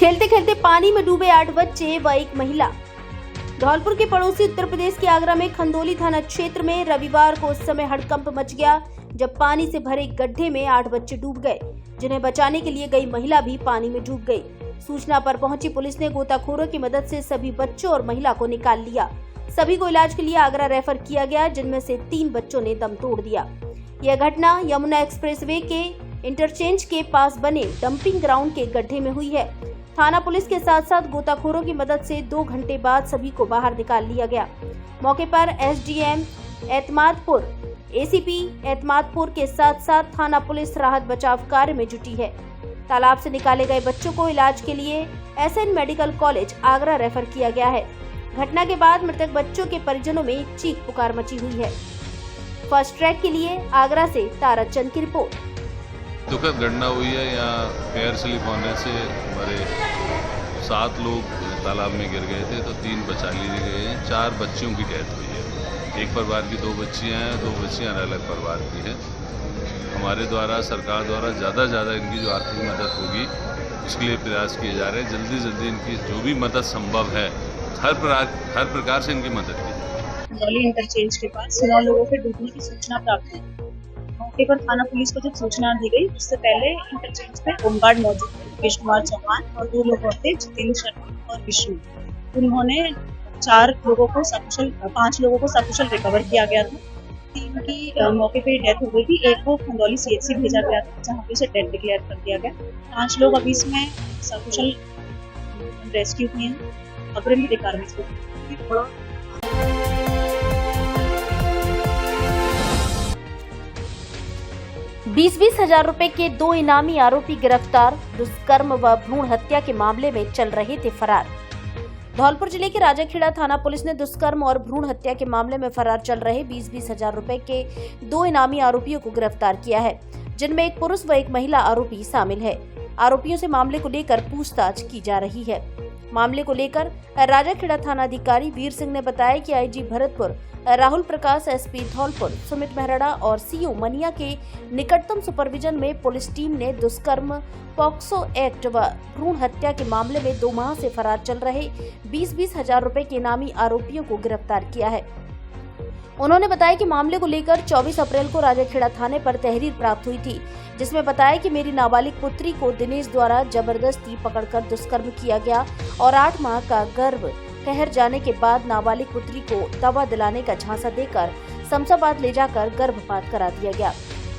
खेलते खेलते पानी में डूबे 8 बच्चे व एक महिला। धौलपुर के पड़ोसी उत्तर प्रदेश के आगरा में खंदौली थाना क्षेत्र में रविवार को उस समय हड़कंप मच गया जब पानी से भरे गड्ढे में 8 बच्चे डूब गए, जिन्हें बचाने के लिए गई महिला भी पानी में डूब गई। सूचना पर पहुंची पुलिस ने गोताखोरों की मदद से सभी बच्चों और महिला को निकाल लिया। सभी को इलाज के लिए आगरा रेफर किया गया, जिनमें से 3 बच्चों ने दम तोड़ दिया। यह घटना यमुना एक्सप्रेसवे के इंटरचेंज के पास बने डंपिंग ग्राउंड के गड्ढे में हुई है। थाना पुलिस के साथ साथ गोताखोरों की मदद से 2 घंटे बाद सभी को बाहर निकाल लिया गया। मौके पर एसडीएम एतमादपुर, एसीपी एतमादपुर के साथ साथ थाना पुलिस राहत बचाव कार्य में जुटी है। तालाब से निकाले गए बच्चों को इलाज के लिए SN medical college Agra refer किया गया है। घटना के बाद मृतक बच्चों के परिजनों में चीख पुकार मची हुई है। फर्स्ट ट्रैक के लिए आगरा से तारा चंद की रिपोर्ट। दुखद घटना हुई है। यहाँ पैर स्लिप होने से हमारे 7 लोग तालाब में गिर गए थे, तो 3 बचा लिए गए हैं। 4 बच्चियों की डेथ हुई है। एक परिवार की 2 बच्चियाँ हैं, 2 बच्चियाँ अलग परिवार की हैं। हमारे द्वारा, सरकार द्वारा ज़्यादा से ज़्यादा इनकी जो आर्थिक मदद होगी उसके लिए प्रयास किए जा रहे हैं। जल्दी जल्दी इनकी जो भी मदद संभव है हर प्रकार से इनकी मदद की जाए। खंदौली इंटरचेंज के पास 9 लोगों के डूबने की सूचना प्राप्त हुई। मौके पर थाना पुलिस को जब सूचना दी गई, उससे पहले इंटरचेंज पे होमगार्ड मौजूद थे, विष्णु चौहान और 2 लोग और थे, जितेंद्र शर्मा और विष्णु। उन्होंने 5 लोगों को सकुशल रिकवर किया गया था। 3 की मौके पे डेथ हो गई थी। एक को खंदौली सीएचसी भेजा गया था, जहाँ पे उसे डेथ डिक्लेयर कर दिया गया। 5 लोग अभी इसमें सकुशल रेस्क्यू हुए हैं। अग्रिम विधिक कार्रवाई 20-20 हजार रुपए के 2 इनामी आरोपी गिरफ्तार। दुष्कर्म व भ्रूण हत्या के मामले में चल रहे थे फरार। धौलपुर जिले के राजाखेड़ा थाना पुलिस ने दुष्कर्म और भ्रूण हत्या के मामले में फरार चल रहे 20-20 हजार रुपए के 2 इनामी आरोपियों को गिरफ्तार किया है, जिनमें एक पुरुष व एक महिला आरोपी शामिल है। आरोपियों से मामले को लेकर पूछताछ की जा रही है। मामले को लेकर राजाखेड़ा थाना अधिकारी वीर सिंह ने बताया कि आईजी भरतपुर राहुल प्रकाश, एसपी धौलपुर सुमित मेहरा और सीओ मनिया के निकटतम सुपरविजन में पुलिस टीम ने दुष्कर्म, पॉक्सो एक्ट व भ्रूण हत्या के मामले में 2 माह से फरार चल रहे 20-20 हजार रुपए के इनामी आरोपियों को गिरफ्तार किया है। उन्होंने बताया कि मामले को लेकर 24 अप्रैल को राजाखेड़ा थाने पर तहरीर प्राप्त हुई थी, जिसमें बताया कि मेरी नाबालिग पुत्री को दिनेश द्वारा जबरदस्ती पकड़कर दुष्कर्म किया गया और 8 माह का गर्भ ठहर जाने के बाद नाबालिग पुत्री को दवा दिलाने का झांसा देकर शमशाबाद ले जाकर गर्भपात करा दिया गया।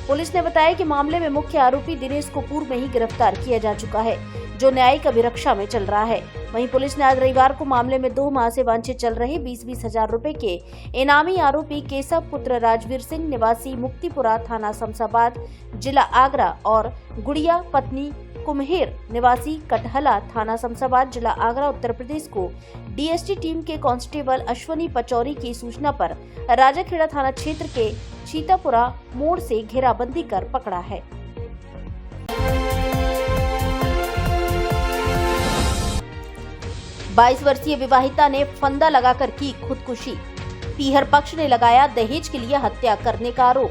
पुलिस ने बताया कि मामले में मुख्य आरोपी दिनेश को पूर्व में ही गिरफ्तार किया जा चुका है, जो न्यायिक अभिरक्षा में चल रहा है। वहीं पुलिस ने आज रविवार को मामले में 2 माह से वांछित चल रहे 20-20 हजार रुपए के इनामी आरोपी केशव पुत्र राजवीर सिंह निवासी मुक्तिपुरा थाना शमशाबाद जिला आगरा और गुड़िया पत्नी कुम्हेर निवासी कटहला थाना शमशाबाद जिला आगरा उत्तर प्रदेश को डीएसटी टीम के कांस्टेबल अश्वनी पचौरी की सूचना पर राजाखेड़ा थाना क्षेत्र के सीतापुरा मोड़ से घेराबंदी कर पकड़ा है। बाईस वर्षीय विवाहिता ने फंदा लगाकर की खुदकुशी। पीहर पक्ष ने लगाया दहेज के लिए हत्या करने का आरोप।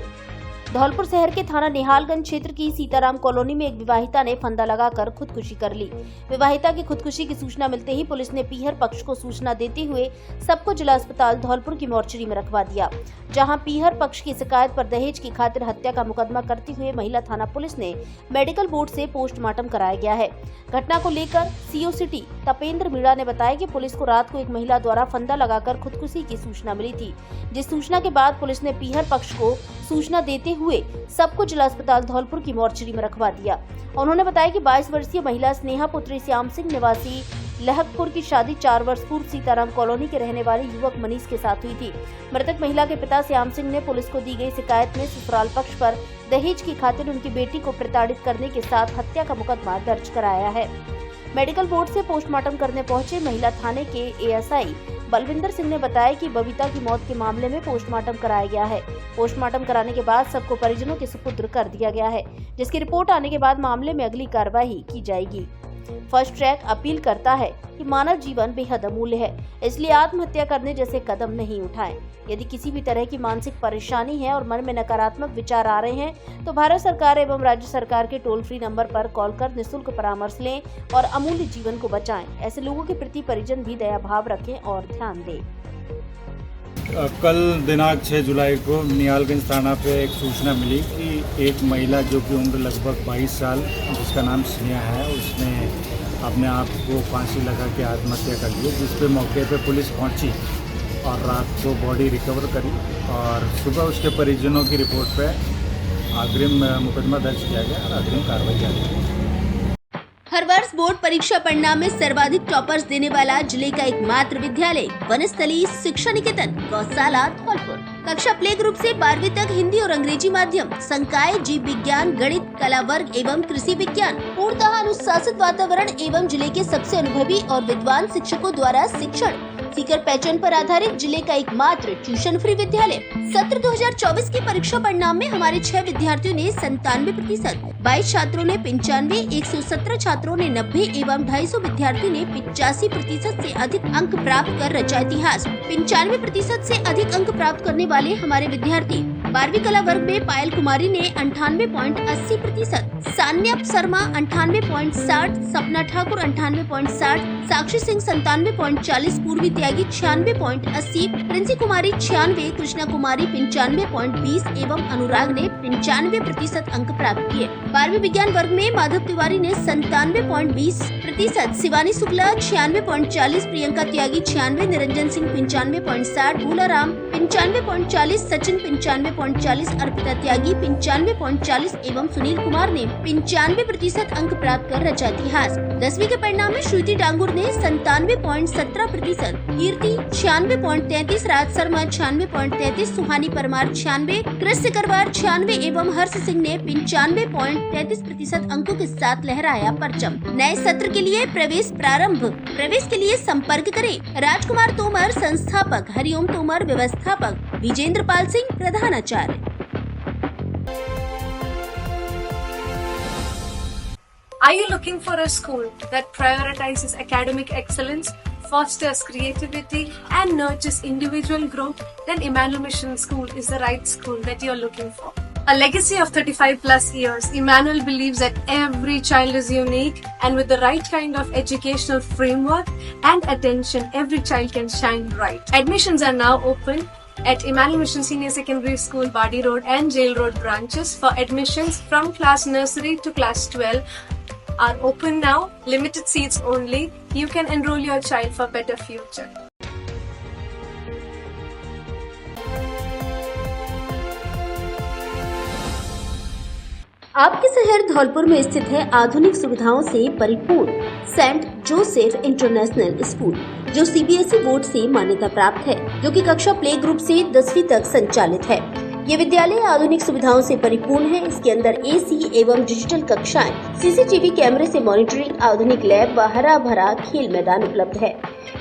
धौलपुर शहर के थाना निहालगंज क्षेत्र की सीताराम कॉलोनी में एक विवाहिता ने फंदा लगाकर खुदकुशी कर ली। विवाहिता की खुदकुशी की सूचना मिलते ही पुलिस ने पीहर पक्ष को सूचना देते हुए सबको जिला अस्पताल धौलपुर की मोर्चरी में रखवा दिया, जहां पीहर पक्ष की शिकायत पर दहेज की खातिर हत्या का मुकदमा करते हुए महिला थाना पुलिस ने मेडिकल बोर्ड से पोस्टमार्टम कराया गया है। घटना को लेकर सीओ सिटी तपेंद्र मीणा ने बताया कि पुलिस को रात को एक महिला द्वारा फंदा लगाकर खुदकुशी की सूचना मिली थी, जिस सूचना के बाद पुलिस ने पीहर पक्ष को सूचना देते हुए सबको जिला अस्पताल धौलपुर की मोर्चरी में रखवा दिया। उन्होंने बताया कि 22 वर्षीय महिला स्नेहा पुत्री श्याम सिंह निवासी लहकपुर की शादी 4 वर्ष पूर्व सीताराम कॉलोनी के रहने वाले युवक मनीष के साथ हुई थी। मृतक महिला के पिता श्याम सिंह ने पुलिस को दी गई शिकायत में ससुराल पक्ष पर दहेज की खातिर उनकी बेटी को प्रताड़ित करने के साथ हत्या का मुकदमा दर्ज कराया है। मेडिकल बोर्ड से पोस्टमार्टम करने पहुंचे महिला थाने के एएसआई बलविंदर सिंह ने बताया कि बबीता की मौत के मामले में पोस्टमार्टम कराया गया है। पोस्टमार्टम कराने के बाद सबको परिजनों के सुपुर्द कर दिया गया है, जिसकी रिपोर्ट आने के बाद मामले में अगली कार्रवाई की जाएगी। फर्स्ट ट्रैक अपील करता है कि मानव जीवन बेहद अमूल्य है, इसलिए आत्महत्या करने जैसे कदम नहीं उठाएं। यदि किसी भी तरह की मानसिक परेशानी है और मन में नकारात्मक विचार आ रहे हैं तो भारत सरकार एवं राज्य सरकार के टोल फ्री नंबर पर कॉल कर निःशुल्क परामर्श लें और अमूल्य जीवन को बचाएं। ऐसे लोगों के प्रति परिजन भी दया भाव रखें और ध्यान दें। कल दिनांक 6 जुलाई को नियालगंज थाना पे एक सूचना मिली कि एक महिला जो कि उम्र लगभग 22 साल जिसका नाम स्नेहा है, उसने अपने आप को फांसी लगा के आत्महत्या कर ली, जिस पे मौके पे पुलिस पहुंची और रात को बॉडी रिकवर करी और सुबह उसके परिजनों की रिपोर्ट पे अग्रिम मुकदमा दर्ज किया गया और अग्रिम कार्रवाई जारी है। हर वर्ष बोर्ड परीक्षा परिणाम में सर्वाधिक टॉपर्स देने वाला जिले का एकमात्र विद्यालय वनस्थली शिक्षा निकेतन गौशाला धौलपुर। कक्षा प्ले ग्रुप से 12वीं तक हिंदी और अंग्रेजी माध्यम, संकाय, जीव विज्ञान, गणित, कला वर्ग एवं कृषि विज्ञान, पूर्णतः अनुशासित वातावरण एवं जिले के सबसे अनुभवी और विद्वान शिक्षकों द्वारा शिक्षण, सीकर पैटर्न पर आधारित जिले का एकमात्र ट्यूशन फ्री विद्यालय। सत्र 2024 की परीक्षा परिणाम में हमारे 6 विद्यार्थियों ने 97%, 22 छात्रों ने 95, 117 छात्रों ने 90 एवं 250 विद्यार्थी ने 85% से अधिक अंक प्राप्त कर रचा इतिहास। 95% से अधिक अंक प्राप्त करने वाले हमारे विद्यार्थी 12वीं कला वर्ग में पायल कुमारी ने 98.80%, सान्या शर्मा 98.60, सपना ठाकुर 98.60, साक्षी सिंह 97.40, पूर्वी त्यागी 96.80, प्रिंसी कुमारी 96, कृष्णा कुमारी 95.20 एवं अनुराग ने 95% अंक प्राप्त किए। 12वीं विज्ञान वर्ग में माधव तिवारी ने 97.20%, शिवानी शुक्ला 96.40, प्रियंका त्यागी 96, निरंजन सिंह 95.60, भूलाराम 95.40, सचिन 95.40, अर्पिता त्यागी 95.40 एवं सुनील कुमार ने 95% अंक प्राप्त कर रचा इतिहास। 10वीं के परिणाम में श्रुति डांगुर ने 97.17%, कीर्ति 96.33, राज शर्मा 96.33, सुहानी परमार 96, कृष सिकरवार 96 एवं हर्ष सिंह ने 95.33% अंकों के साथ लहराया परचम। नए सत्र के लिए प्रवेश प्रारंभ। प्रवेश के लिए संपर्क करें राजकुमार तोमर, संस्थापक, हरिओम तोमर, व्यवस्थापक, विजेंद्र पाल सिंह, प्रधानाचार्य। Are you looking for a school that prioritizes academic excellence, fosters creativity and nurtures individual growth? Then Emmanuel Mission School is the right school that you're looking for. A legacy of 35 plus years, Emmanuel believes that every child is unique and with the right kind of educational framework and attention, every child can shine bright. Admissions are now open at Emmanuel Mission Senior Secondary School, Badi Road and Jail Road branches. For admissions from class nursery to class 12 are open now, limited seats only. You can enroll your child for better future. आपके शहर धौलपुर में स्थित है आधुनिक सुविधाओं से परिपूर्ण Saint Joseph international school, जो सीबीएसई बोर्ड से मान्यता प्राप्त है, जो कि कक्षा प्ले ग्रुप से 10वीं तक संचालित है। ये विद्यालय आधुनिक सुविधाओं से परिपूर्ण है। इसके अंदर एसी एवं डिजिटल कक्षाएं, सीसीटीवी कैमरे से मॉनिटरिंग, आधुनिक लैब व हरा भरा खेल मैदान उपलब्ध है।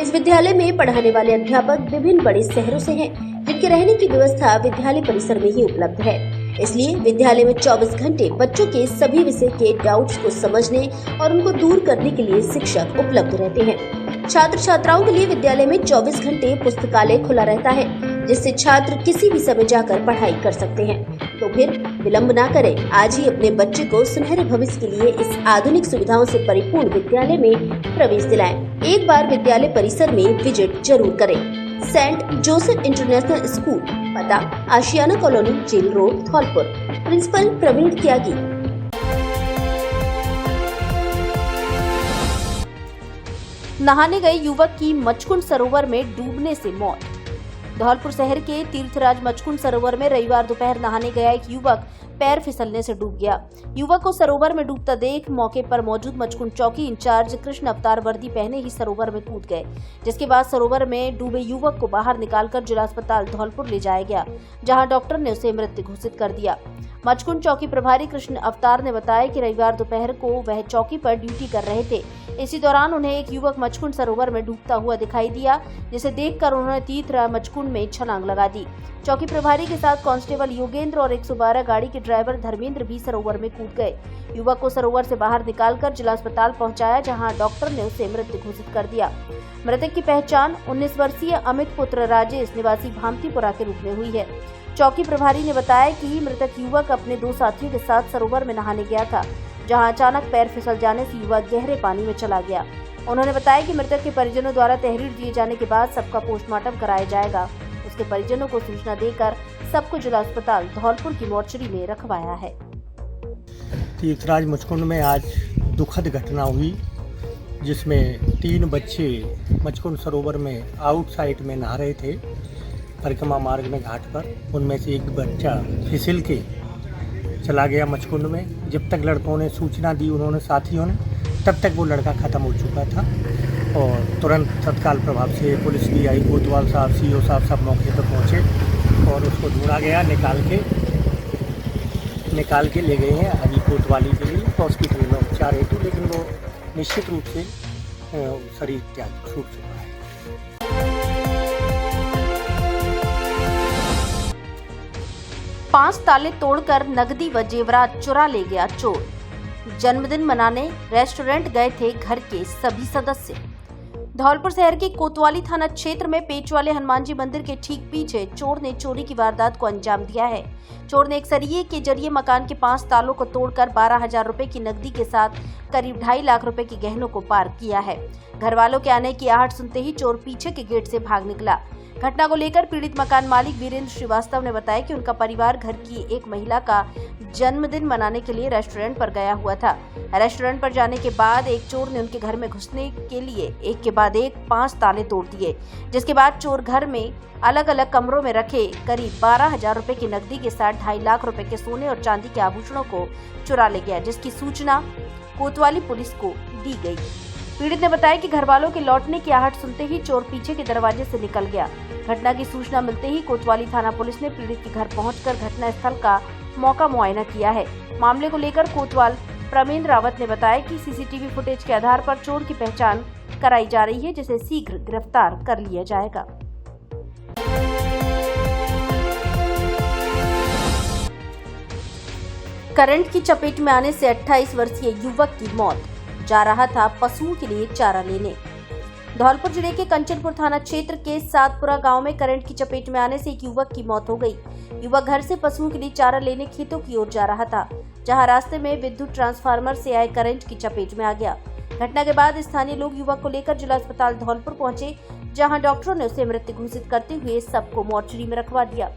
इस विद्यालय में पढ़ाने वाले अध्यापक विभिन्न बड़े शहरों से हैं, जिनके रहने की व्यवस्था विद्यालय परिसर में ही उपलब्ध है। इसलिए विद्यालय में 24 घंटे बच्चों के सभी विषय के डाउट्स को समझने और उनको दूर करने के लिए शिक्षक उपलब्ध रहते हैं। छात्र छात्राओं के लिए विद्यालय में 24 घंटे पुस्तकालय खुला रहता है, जिससे छात्र किसी भी समय जाकर पढ़ाई कर सकते हैं। तो फिर विलंब ना करें, आज ही अपने बच्चे को सुनहरे भविष्य के लिए इस आधुनिक सुविधाओं से परिपूर्ण विद्यालय में प्रवेश दिलाएं। एक बार विद्यालय परिसर में विजिट जरूर करें। सेंट जोसेफ इंटरनेशनल स्कूल, पता Ashiyana colony, jail road, Dholpur. Principal Praveen Tyagi. नहाने गए युवक की मचकुंड सरोवर में डूबने से मौत। धौलपुर शहर के तीर्थराज मचकुंड सरोवर में रविवार दोपहर नहाने गया एक युवक पैर फिसलने से डूब गया। युवक को सरोवर में डूबता देख मौके पर मौजूद मचकुंड चौकी इंचार्ज कृष्ण अवतार वर्दी पहने ही सरोवर में कूद गए, जिसके बाद सरोवर में डूबे युवक को बाहर निकालकर जिला अस्पताल धौलपुर ले जाया गया, जहां डॉक्टर ने उसे मृत घोषित कर दिया। मचकुंड चौकी प्रभारी कृष्ण अवतार ने बताया कि रविवार दोपहर को वह चौकी पर ड्यूटी कर रहे थे इसी दौरान उन्हें एक युवक मचकुंड सरोवर में डूबता हुआ दिखाई दिया, जिसे देखकर उन्होंने तीर्थरा मचकुंड में छलांग लगा दी। चौकी प्रभारी के साथ कांस्टेबल योगेंद्र और 112 गाड़ी के ड्राइवर धर्मेंद्र भी सरोवर में कूद गए। युवक को सरोवर से बाहर निकालकर जिला अस्पताल पहुंचाया, जहां डॉक्टर ने उसे मृत घोषित कर दिया। मृतक की पहचान 19 वर्षीय अमित पुत्र राजेश निवासी भामतीपुरा के रूप में हुई है। चौकी प्रभारी ने बताया कि मृतक युवक अपने 2 साथियों के साथ सरोवर में नहाने गया था, जहां अचानक पैर फिसल जाने से युवक गहरे पानी में चला गया। उन्होंने बताया कि मृतक के परिजनों द्वारा तहरीर दिए जाने के बाद सबका पोस्टमार्टम कराया जाएगा। उसके परिजनों को सूचना देकर सबको जिला अस्पताल धौलपुर की मोर्चरी में रखवाया है। तीर्थराज मचकुंड में आज दुखद घटना हुई, जिसमें 3 बच्चे मचकुंड सरोवर में आउटसाइड में नहा रहे थे परिक्रमा मार्ग में घाट पर। उनमें से एक बच्चा फिसल के चला गया मचकुंड में। जब तक लड़कों ने सूचना दी उन्होंने साथियों ने, तब तक वो लड़का ख़त्म हो चुका था और तुरंत तत्काल प्रभाव से पुलिस भी आई, कोतवाल साहब, सीओ साहब सब मौके पर पहुँचे और उसको ढूंढा गया। निकाल के ले गए हैं अभी कोतवाली के लिए हॉस्पिटल में उपचार हेतु, लेकिन वो निश्चित रूप से शरीर त्याग छूट चुका है। पांच ताले तोड़कर नकदी व जेवरात चुरा ले गया चोर। जन्मदिन मनाने रेस्टोरेंट गए थे घर के सभी सदस्य। धौलपुर शहर के कोतवाली थाना क्षेत्र में पेच वाले हनुमान जी मंदिर के ठीक पीछे चोर ने चोरी की वारदात को अंजाम दिया है। चोर ने एक सरिये के जरिए मकान के 5 तालों को तोड़कर 12,000 रुपए की नकदी के साथ करीब 2.5 लाख रुपए के गहनों को पार किया है। घर वालों के आने की आहट सुनते ही चोर पीछे के गेट से भाग निकला। घटना को लेकर पीड़ित मकान मालिक वीरेंद्र श्रीवास्तव ने बताया कि उनका परिवार घर की एक महिला का जन्मदिन मनाने के लिए रेस्टोरेंट पर गया हुआ था। रेस्टोरेंट पर जाने के बाद एक चोर ने उनके घर में घुसने के लिए एक के बाद एक 5 ताले तोड़ दिए, जिसके बाद चोर घर में अलग अलग कमरों में रखे करीब 12,000 रुपए की नकदी के साथ 2.5 लाख रुपए के सोने और चांदी के आभूषणों को चुरा ले गया, जिसकी सूचना कोतवाली पुलिस को दी गई। पीड़ित ने बताया कि घर वालों के लौटने की आहट सुनते ही चोर पीछे के दरवाजे से निकल गया। घटना की सूचना मिलते ही कोतवाली थाना पुलिस ने पीड़ित के घर पहुंचकर घटना स्थल का मौका मुआयना किया है। मामले को लेकर कोतवाल प्रमेंद्र रावत ने बताया कि सीसीटीवी फुटेज के आधार पर चोर की पहचान कराई जा रही है, जिसे शीघ्र गिरफ्तार कर लिया जाएगा। करंट की चपेट में आने से 28 वर्षीय युवक की मौत। जा रहा था पशुओं के लिए चारा लेने। धौलपुर जिले के कंचनपुर थाना क्षेत्र के सातपुरा गांव में करंट की चपेट में आने से एक युवक की मौत हो गई। युवक घर से पशुओं के लिए चारा लेने खेतों की ओर जा रहा था, जहां रास्ते में विद्युत ट्रांसफार्मर से आए करंट की चपेट में आ गया। घटना के बाद स्थानीय लोग युवक को लेकर जिला अस्पताल धौलपुर पहुंचे, जहां डॉक्टरों ने उसे मृत घोषित करते हुए सबको मोर्चरी में रखवा दिया।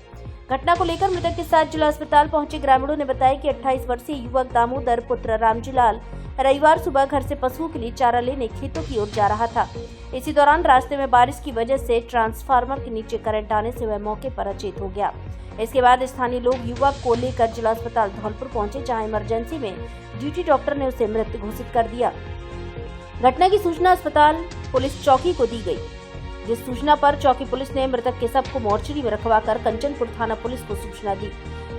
घटना को लेकर मृतक के साथ जिला अस्पताल पहुंचे ग्रामीणों ने बताया कि 28 वर्षीय युवक दामोदर पुत्र रामजीलाल रविवार सुबह घर से पशुओं के लिए चारा लेने खेतों की ओर जा रहा था। इसी दौरान रास्ते में बारिश की वजह से ट्रांसफार्मर के नीचे करंट आने से वह मौके पर अचेत हो गया। इसके बाद स्थानीय लोग युवक को लेकर जिला अस्पताल धौलपुर पहुंचे, जहां इमरजेंसी में ड्यूटी डॉक्टर ने उसे मृत घोषित कर दिया। घटना की सूचना अस्पताल पुलिस चौकी को दी गई, जिस सूचना पर चौकी पुलिस ने मृतक के शव को मोर्चरी में रखवाकर कंचनपुर थाना पुलिस को सूचना दी।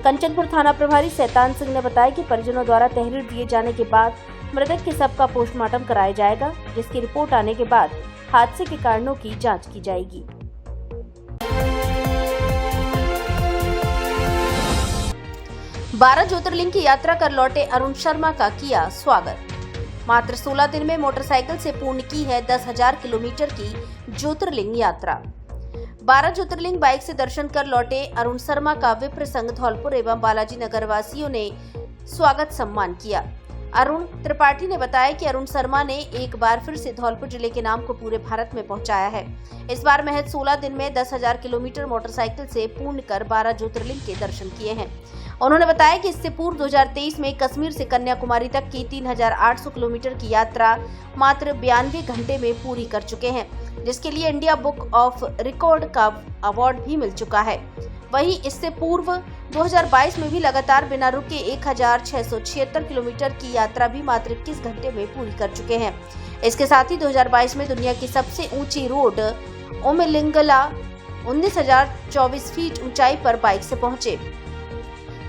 कंचनपुर थाना प्रभारी शैतान सिंह ने बताया कि परिजनों द्वारा तहरीर दिए जाने के बाद मृतक के शव का पोस्टमार्टम कराया जाएगा, जिसकी रिपोर्ट आने के बाद हादसे के कारणों की जांच की जाएगी। बारह ज्योतिर्लिंग की यात्रा कर लौटे अरुण शर्मा का किया स्वागत। मात्र 16 दिन में मोटरसाइकिल से पूर्ण की है 10,000 किलोमीटर की ज्योतिर्लिंग यात्रा। 12 ज्योतिर्लिंग बाइक से दर्शन कर लौटे अरुण शर्मा का विप्र संघ धौलपुर एवं बालाजी नगर वासियों ने स्वागत सम्मान किया। अरुण त्रिपाठी ने बताया कि अरुण शर्मा ने एक बार फिर से धौलपुर जिले के नाम को पूरे भारत में पहुंचाया है। इस बार महज 16 दिन में 10,000 किलोमीटर मोटरसाइकिल से पूर्ण कर 12 ज्योतिर्लिंग के दर्शन किए हैं। उन्होंने बताया कि इससे पूर्व 2023 में कश्मीर से कन्याकुमारी तक की 3,800 किलोमीटर की यात्रा मात्र 92 घंटे में पूरी कर चुके हैं, जिसके लिए इंडिया बुक ऑफ रिकॉर्ड का अवार्ड भी मिल चुका है। वहीं इससे पूर्व 2022 में भी लगातार बिना रुके 1,676 किलोमीटर की यात्रा भी मात्र 21 घंटे में पूरी कर चुके हैं। इसके साथ ही 2022 में दुनिया की सबसे ऊंची रोड ओमेलिंगला 19,024 फीट ऊंचाई पर बाइक से पहुंचे।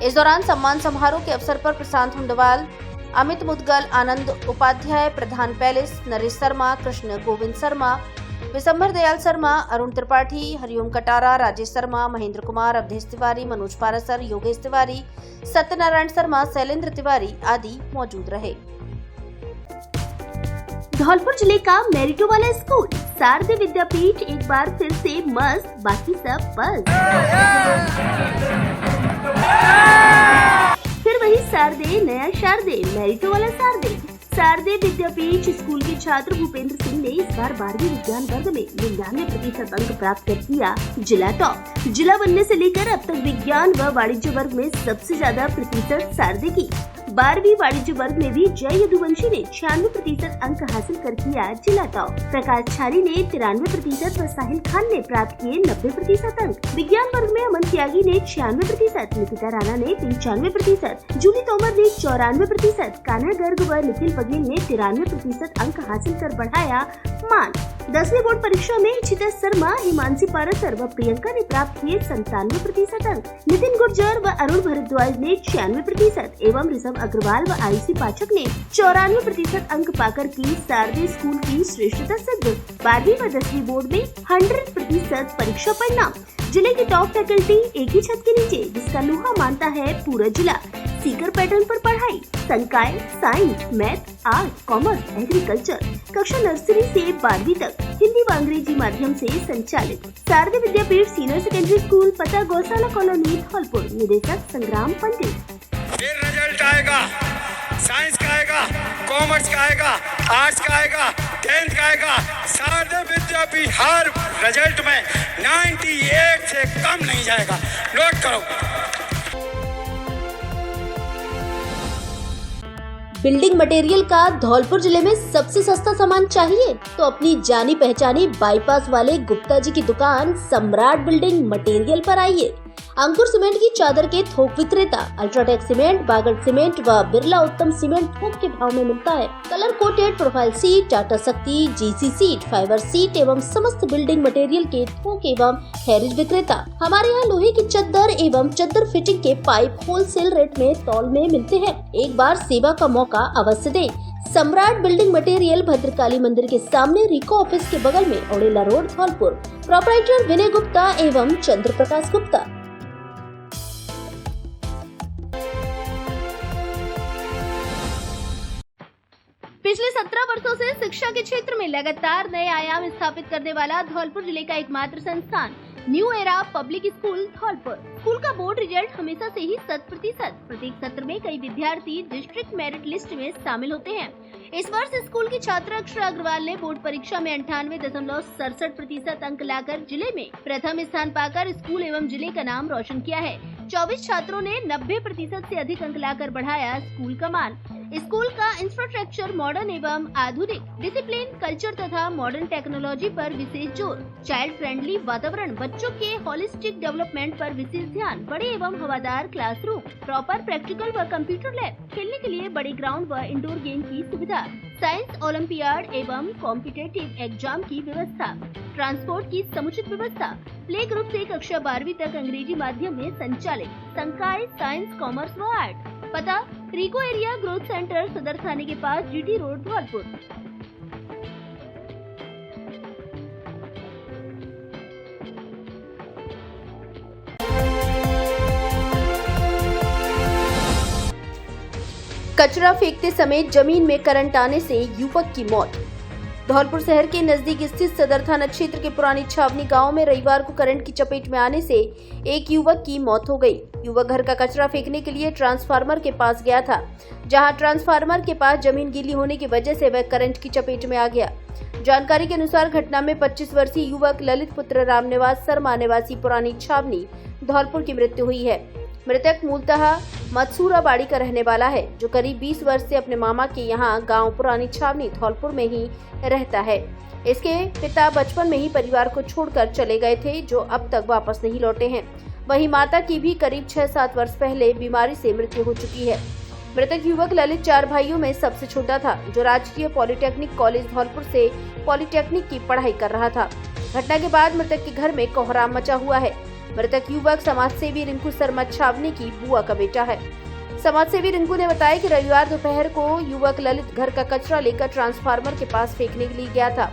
इस दौरान सम्मान समारोह के अवसर पर प्रशांत हुंडवाल, अमित मुदगल, आनंद उपाध्याय, प्रधान पैलेस, नरेश शर्मा, कृष्ण गोविंद शर्मा, विशंभर दयाल शर्मा, अरुण त्रिपाठी, हरिओम कटारा, राजेश शर्मा, महेंद्र कुमार, अवधेश तिवारी, मनोज पारासर, योगेश तिवारी, सत्यनारायण शर्मा, शैलेंद्र तिवारी आदि मौजूद रहे। धौलपुर जिले का मेरिटो वाला स्कूल शारदीय विद्यापीठ एक बार फिर से मस्त, बाकी सब बस। फिर वही शारदीय, नया शारदीय, मेरिटो वाला शारदीय। शारदीय विद्यापीठ स्कूल के छात्र भूपेंद्र सिंह ने इस बार 12वीं विज्ञान वर्ग में 99% अंक प्राप्त कर किया जिला टॉप। जिला बनने से लेकर अब तक विज्ञान व वाणिज्य वर्ग में सबसे ज्यादा प्रतिशत शारदीय की। 12वीं वाणिज्य वर्ग में भी जय यदुवंशी ने 96% अंक हासिल कर किया जिला टॉप। प्रकाश छारी ने 93% व साहिल खान ने प्राप्त किए 90% अंक। विज्ञान वर्ग में अमन त्यागी ने 96%, निकिता राणा ने 95%, जूली तोमर ने 94%, कान्हा गर्ग व निखिल बघेल ने 93% अंक हासिल कर बढ़ाया मान। 10वीं बोर्ड परीक्षा में इशिता शर्मा, हिमांशी पारासर व प्रियंका ने प्राप्त किए 97% अंक। नितिन गुर्जर व अरुण भारद्वाज ने 96% एवं ऋषभ अग्रवाल व आयुषी पाठक ने 94% अंक पाकर की शारदीय स्कूल की श्रेष्ठता सिद्ध। 12वीं व 10वीं बोर्ड में 100% परीक्षा परिणाम। जिले की टॉप फैकल्टी एक ही छत के नीचे, जिसका लोहा मानता है पूरा जिला। सीकर पैटर्न पर पढ़ाई, संकाय, science, math, art, commerce, agriculture, कक्षा नर्सरी से 12वीं तक हिंदी व अंग्रेजी माध्यम से संचालित। शारदीय विद्यापीठ सीनियर सेकेंडरी स्कूल, पता गौशाला कॉलोनी, धौलपुर। निदेशक संग्राम पंडित। फिर रिजल्ट आएगा, साइंस का आएगा, कॉमर्स का आएगा, आर्ट्स का आएगा, 10th का आएगा। शारदीय विद्यापीठ हर रिजल्ट में 98 से कम नहीं जाएगा। नोट करो। बिल्डिंग मटेरियल का धौलपुर जिले में सबसे सस्ता सामान चाहिए तो अपनी जानी पहचानी बाईपास वाले गुप्ता जी की दुकान सम्राट बिल्डिंग मटेरियल पर आइए। अंकुर सीमेंट की चादर के थोक विक्रेता, अल्ट्राटेक सीमेंट, बागड़ सीमेंट व बिरला उत्तम सीमेंट थोक के भाव में मिलता है। Colour coated profile seat, Tata शक्ति, जीसी सीट, फाइबर सीट एवं समस्त बिल्डिंग मटेरियल के थोक एवं हैरिज विक्रेता। हमारे यहाँ लोहे की चद्दर एवं चद्दर फिटिंग के पाइप होलसेल रेट में तौल में मिलते हैं। एक बार सेवा का मौका अवश्य दें। सम्राट बिल्डिंग मटेरियल भद्रकाली मंदिर के सामने, रिको ऑफिस के बगल में, ओडेला रोड, धौलपुर। प्रोपराइटर विनय गुप्ता एवं चंद्र प्रकाश गुप्ता। पिछले 17 वर्षों से शिक्षा के क्षेत्र में लगातार नए आयाम स्थापित करने वाला धौलपुर जिले का एकमात्र संस्थान new era public school Dholpur. School का बोर्ड रिजल्ट हमेशा से ही 100%। प्रत्येक सत्र में कई विद्यार्थी डिस्ट्रिक्ट मेरिट लिस्ट में शामिल होते हैं। इस वर्ष स्कूल की छात्रा अक्षरा अग्रवाल ने बोर्ड परीक्षा में 98.67% अंक लाकर जिले में प्रथम स्थान पाकर स्कूल एवं जिले का नाम रोशन किया है। 24 छात्रों ने 90% से अधिक अंक लाकर बढ़ाया स्कूल का मान। स्कूल का इंफ्रास्ट्रक्चर मॉडर्न एवं आधुनिक, डिसिप्लिन, कल्चर तथा मॉडर्न टेक्नोलॉजी पर विशेष जोर, चाइल्ड फ्रेंडली वातावरण, बच्चों के होलिस्टिक डेवलपमेंट पर विशेष ध्यान, बड़े एवं हवादार क्लासरूम, प्रॉपर प्रैक्टिकल व कंप्यूटर लैब, खेलने के लिए बड़े ग्राउंड व इंडोर गेम की सुविधा, साइंस ओलंपियाड एवं कॉम्पिटिटिव एग्जाम की व्यवस्था, ट्रांसपोर्ट की समुचित व्यवस्था। प्ले ग्रुप से कक्षा 12वीं तक अंग्रेजी माध्यम में संचालित। संकाय, साइंस, कॉमर्स व आर्ट। पता रिको एरिया ग्रोथ सेंटर, सदर थाने के पास, जीटी रोड, धौलपुर। कचरा फेंकते समय जमीन में करंट आने से युवक की मौत। धौलपुर शहर के नजदीक स्थित सदर थाना क्षेत्र के पुरानी छावनी गांव में रविवार को करंट की चपेट में आने से एक युवक की मौत हो गई। युवक घर का कचरा फेंकने के लिए ट्रांसफार्मर के पास गया था, जहां ट्रांसफार्मर के पास जमीन गीली होने की वजह से वह करंट की चपेट में आ गया। जानकारी के अनुसार घटना में 25 वर्षीय युवक ललित पुत्र रामनिवास शर्मा निवासी पुरानी छावनी धौलपुर की मृत्यु हुई है। मृतक मूलतः मत्सूरा बाड़ी का रहने वाला है, जो करीब 20 वर्ष से अपने मामा के यहाँ गांव पुरानी छावनी धौलपुर में ही रहता है। इसके पिता बचपन में ही परिवार को छोड़कर चले गए थे, जो अब तक वापस नहीं लौटे हैं। वहीं माता की भी करीब 6-7 वर्ष पहले बीमारी से मृत्यु हो चुकी है। मृतक युवक ललित 4 भाइयों में सबसे छोटा था, जो राजकीय पॉलिटेक्निक कॉलेज धौलपुर से पॉलिटेक्निक की पढ़ाई कर रहा था। घटना के बाद मृतक के घर में कोहराम मचा हुआ है। मृतक युवक समाजसेवी रिंकू सरमथ छावनी की बुआ का बेटा है। समाजसेवी रिंकू ने बताया कि रविवार दोपहर को युवक ललित घर का कचरा लेकर ट्रांसफार्मर के पास फेंकने के लिए गया था।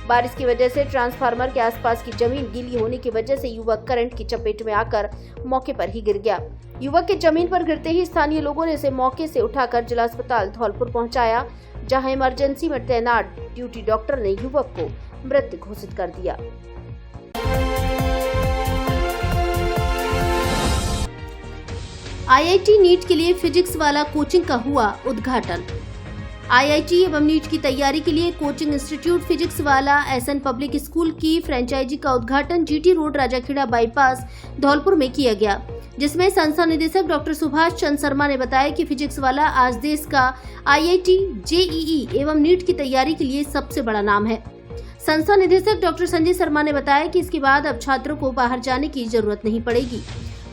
बारिश की वजह से ट्रांसफार्मर के आसपास की जमीन गीली होने की वजह से युवक करंट की चपेट में आकर मौके पर ही गिर गया। युवक के जमीन पर गिरते ही स्थानीय लोगों ने इसे मौके से उठाकर जिला अस्पताल धौलपुर पहुंचाया, जहां इमरजेंसी में तैनात ड्यूटी डॉक्टर ने युवक को मृत घोषित कर दिया। आईआईटी नीट के लिए फिजिक्स वाला कोचिंग का हुआ उद्घाटन। आईआईटी एवं नीट की तैयारी के लिए कोचिंग इंस्टीट्यूट फिजिक्स वाला एसएन पब्लिक स्कूल की फ्रेंचाइजी का उद्घाटन GT road Rajakhera bypass Dholpur में किया गया, जिसमें संस्था निदेशक डॉक्टर सुभाष चंद्र शर्मा ने बताया कि फिजिक्स वाला आज देश का आईआईटी, जेईई एवं नीट की तैयारी के लिए सबसे बड़ा नाम है। संस्था निदेशक डॉक्टर संजय शर्मा ने बताया कि इसके बाद अब छात्रों को बाहर जाने की जरूरत नहीं पड़ेगी।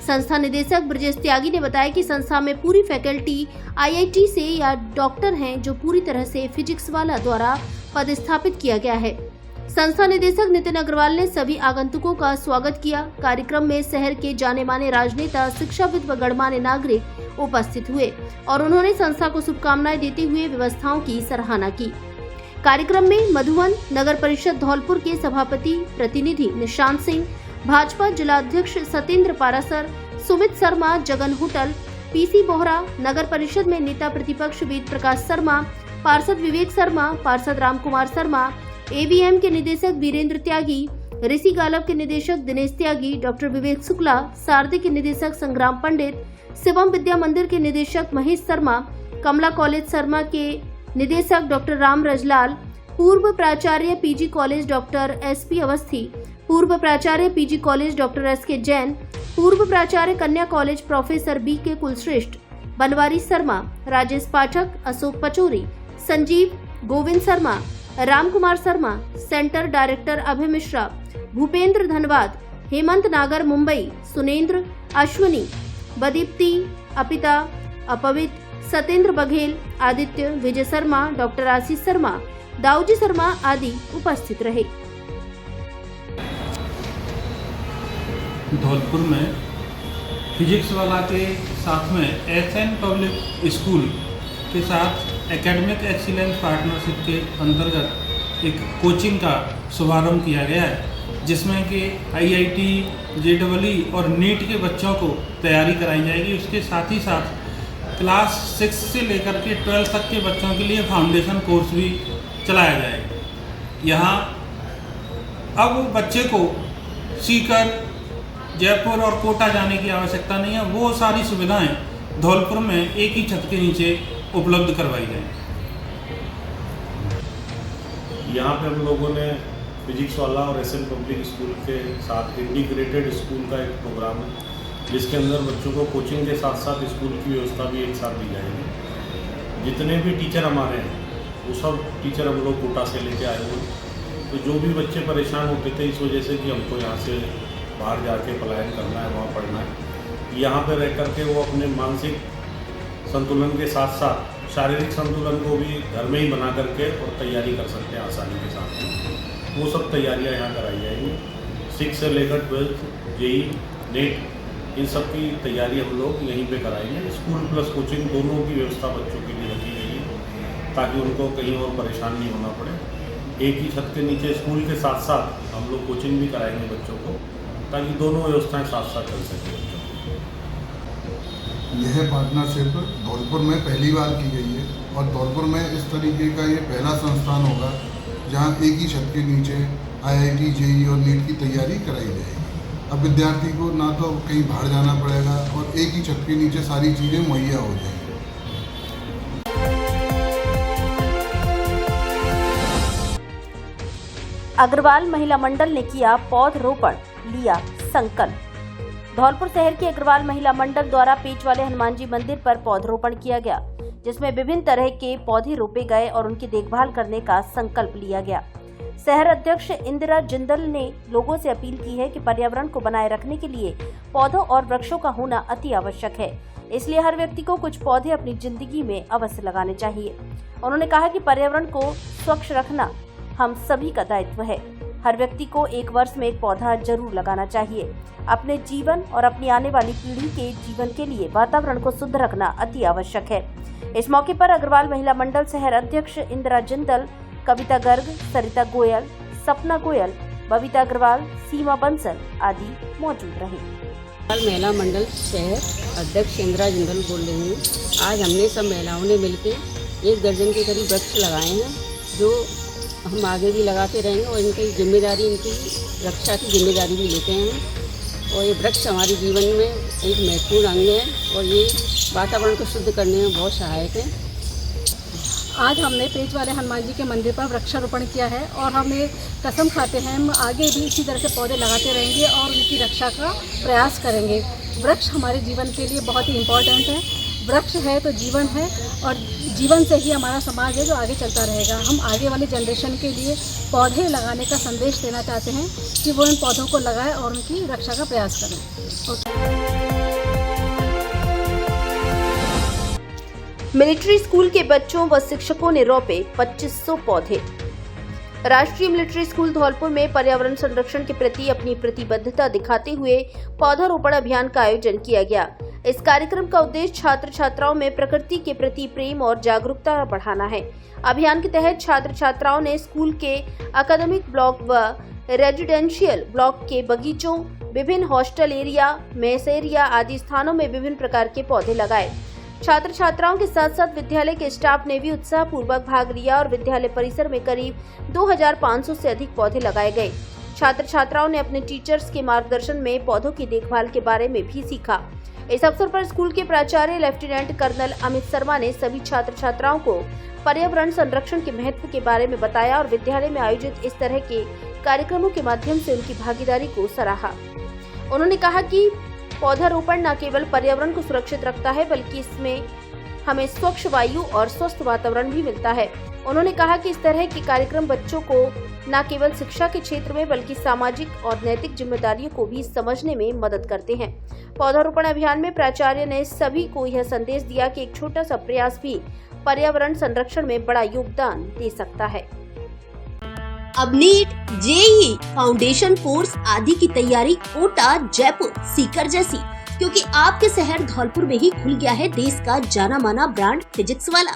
संस्था निदेशक ब्रजेश त्यागी ने बताया कि संस्था में पूरी फैकल्टी आईआईटी से या डॉक्टर हैं, जो पूरी तरह से फिजिक्स वाला द्वारा पदस्थापित किया गया है। संस्था निदेशक नितिन अग्रवाल ने सभी आगंतुकों का स्वागत किया। कार्यक्रम में शहर के जाने माने राजनेता, शिक्षाविद व गणमान्य नागरिक उपस्थित हुए और उन्होंने संस्था को शुभकामनाएं देते हुए व्यवस्थाओं की सराहना की। कार्यक्रम में मधुबन नगर परिषद धौलपुर के सभापति प्रतिनिधि निशांत सिंह, भाजपा जिला अध्यक्ष सतेंद्र पारासर, सुमित शर्मा, जगन होटल, पीसी बोहरा, नगर परिषद में नेता प्रतिपक्ष वेद प्रकाश शर्मा, पार्षद विवेक शर्मा, पार्षद रामकुमार शर्मा, एवीएम के निदेशक वीरेंद्र त्यागी, ऋषि गालव के निदेशक दिनेश त्यागी, डॉक्टर विवेक शुक्ला, सारथी के निदेशक संग्राम पंडित, शिवम विद्या मंदिर के निदेशक महेश शर्मा, कमला कॉलेज शर्मा के निदेशक डॉक्टर राम रजलाल, पूर्व प्राचार्य PG college doctor SP Awasthi, पूर्व प्राचार्य PG college doctor SK Jain, पूर्व प्राचार्य कन्या college professor BK Kulshreshtha, Banwari Sharma, Rajesh Pathak, Ashok Pachauri, Sanjeev, Govind Sharma, Ram Kumar Sharma, centre director Abhay Mishra, Bhupendra Dhanwad, Hemant Nagar Mumbai, Sunendra, Ashwini, बदीप्ति, अपिता, अपवित, सतेंद्र बघेल, आदित्य, विजय शर्मा, डॉक्टर आशीष शर्मा, दाऊजी शर्मा आदि उपस्थित रहे। धौलपुर में फिजिक्स वाला के साथ में एसएन पब्लिक स्कूल के साथ एकेडमिक एक्सीलेंस पार्टनरशिप के अंतर्गत एक कोचिंग का शुभारंभ किया गया है, जिसमें कि आईआईटी, जेईई और नीट के बच्चों को तैयारी कराई जाएगी। उसके साथ ही साथ क्लास 6 से लेकर के 12 तक के बच्चों के लिए फाउंडेशन कोर्स भी चलाया जाएगा। यहाँ अब बच्चे को सीकर जयपुर और कोटा जाने की आवश्यकता नहीं है, वो सारी सुविधाएं धौलपुर में एक ही छत के नीचे उपलब्ध करवाई जाए। यहाँ पे हम लोगों ने फिजिक्स वाला और एसएन पब्लिक स्कूल के साथ इंटीग्रेटेड स्कूल का एक प्रोग्राम है, जिसके अंदर बच्चों को कोचिंग के साथ साथ स्कूल की व्यवस्था भी एक साथ दी जाएगी। जितने भी टीचर हमारे हैं वो सब टीचर हम लोग कोटा से लेके आए हुए, तो जो भी बच्चे परेशान होते थे इस वजह से कि हमको यहाँ से बाहर जाके पलायन करना है, वहाँ पढ़ना है, यहाँ पे रह कर के वो अपने मानसिक संतुलन के साथ साथ शारीरिक संतुलन को भी घर में ही बना करके और तैयारी कर सकते हैं आसानी के साथ। वो सब तैयारियाँ यहाँ कराई जाएंगी। 6 से लेकर 12, जेई, नेट, इन सब की तैयारी हम लोग यहीं पे कराएंगे। स्कूल प्लस कोचिंग दोनों की व्यवस्था बच्चों के लिए रखी गई है, ताकि उनको कहीं और परेशान नहीं होना पड़े। एक ही छत के नीचे स्कूल के साथ साथ हम लोग कोचिंग भी कराएंगे बच्चों को, ताकि दोनों व्यवस्थाएं साथ साथ चल सकें। यह पार्टनरशिप धौलपुर में पहली बार की गई है और धौलपुर में इस तरीके का ये पहला संस्थान होगा जहां एक ही छत के नीचे आईआईटी, जेईई और नीट की तैयारी कराई जाएगी। अब विद्यार्थी को ना तो कहीं बाहर जाना पड़ेगा और एक ही छत के नीचे सारी चीज़ें मुहैया हो जाएंगी। अग्रवाल महिला मंडल ने किया पौधरोपण, लिया संकल्प। धौलपुर शहर के अग्रवाल महिला मंडल द्वारा पेच वाले हनुमान जी मंदिर पर पौधरोपण किया गया, जिसमें विभिन्न तरह के पौधे रोपे गए और उनकी देखभाल करने का संकल्प लिया गया। शहर अध्यक्ष इंदिरा जिंदल ने लोगों से अपील की है कि पर्यावरण को बनाए रखने के लिए पौधों और वृक्षों का होना अति आवश्यक है, इसलिए हर व्यक्ति को कुछ पौधे अपनी जिंदगी में अवश्य लगाने चाहिए। उन्होंने कहा कि पर्यावरण को स्वच्छ रखना हम सभी का दायित्व है। हर व्यक्ति को 1 वर्ष में एक पौधा जरूर लगाना चाहिए। अपने जीवन और अपनी आने वाली पीढ़ी के जीवन के लिए वातावरण को शुद्ध रखना अति आवश्यक है। इस मौके पर अग्रवाल महिला मंडल शहर अध्यक्ष इंदिरा जिंदल, कविता गर्ग, सरिता गोयल, सपना गोयल, बबीता अग्रवाल, सीमा बंसल आदि मौजूद रहे। महिला मंडल शहर अध्यक्ष इंदिरा जिंदल बोल रही हूँ। आज हमने सब महिलाओं ने मिलकर 1 दर्जन के करीब वृक्ष लगाए हैं, जो हम आगे भी लगाते रहेंगे और इनकी जिम्मेदारी, इनकी रक्षा की जिम्मेदारी भी लेते हैं। और ये वृक्ष हमारे जीवन में एक महत्वपूर्ण अंग है और ये वातावरण को शुद्ध करने में बहुत सहायक है। आज हमने पेच वाले हनुमान जी के मंदिर पर वृक्षारोपण किया है और हम ये कसम खाते हैं हम आगे भी इसी तरह से पौधे लगाते रहेंगे और उनकी रक्षा का प्रयास करेंगे। वृक्ष हमारे जीवन के लिए बहुत ही इम्पोर्टेंट है। वृक्ष है तो जीवन है और जीवन से ही हमारा समाज है जो आगे चलता रहेगा। हम आगे वाली जनरेशन के लिए पौधे लगाने का संदेश देना चाहते हैं कि वो इन पौधों को लगाएं और उनकी रक्षा का प्रयास करें। मिलिट्री स्कूल के बच्चों व शिक्षकों ने रोपे 2500 पौधे। राष्ट्रीय मिलिट्री स्कूल धौलपुर में पर्यावरण संरक्षण के प्रति अपनी प्रतिबद्धता दिखाते हुए पौधारोपण अभियान का आयोजन किया गया। इस कार्यक्रम का उद्देश्य छात्र छात्राओं में प्रकृति के प्रति प्रेम और जागरूकता बढ़ाना है। अभियान के तहत छात्र छात्राओं ने स्कूल के अकादमिक ब्लॉक व रेजिडेंशियल ब्लॉक के बगीचों, विभिन्न हॉस्टल एरिया, मेस एरिया आदि स्थानों में विभिन्न प्रकार के पौधे लगाए। छात्र छात्राओं के साथ साथ विद्यालय के स्टाफ ने भी उत्साहपूर्वक भाग लिया और विद्यालय परिसर में करीब 2500 से अधिक पौधे लगाए गए। छात्र छात्राओं ने अपने टीचर्स के मार्गदर्शन में पौधों की देखभाल के बारे में भी सीखा। इस अवसर पर स्कूल के प्राचार्य लेफ्टिनेंट कर्नल अमित शर्मा ने सभी छात्र छात्राओं को पर्यावरण संरक्षण के महत्व के बारे में बताया और विद्यालय में आयोजित इस तरह के कार्यक्रमों के माध्यम से उनकी भागीदारी को सराहा। उन्होंने कहा कि पौधारोपण न केवल पर्यावरण को सुरक्षित रखता है बल्कि इसमें हमें स्वच्छ वायु और स्वस्थ वातावरण भी मिलता है। उन्होंने कहा कि इस तरह के कार्यक्रम बच्चों को न केवल शिक्षा के क्षेत्र में बल्कि सामाजिक और नैतिक जिम्मेदारियों को भी समझने में मदद करते हैं। पौधारोपण अभियान में प्राचार्य ने सभी को यह संदेश दिया कि एक छोटा सा प्रयास भी पर्यावरण संरक्षण में बड़ा योगदान दे सकता है। अब नीट, जेईई, फाउंडेशन कोर्स आदि की तैयारी कोटा, जयपुर, सीकर जैसी, क्योंकि आपके शहर धौलपुर में ही खुल गया है देश का जाना माना ब्रांड फिजिक्स वाला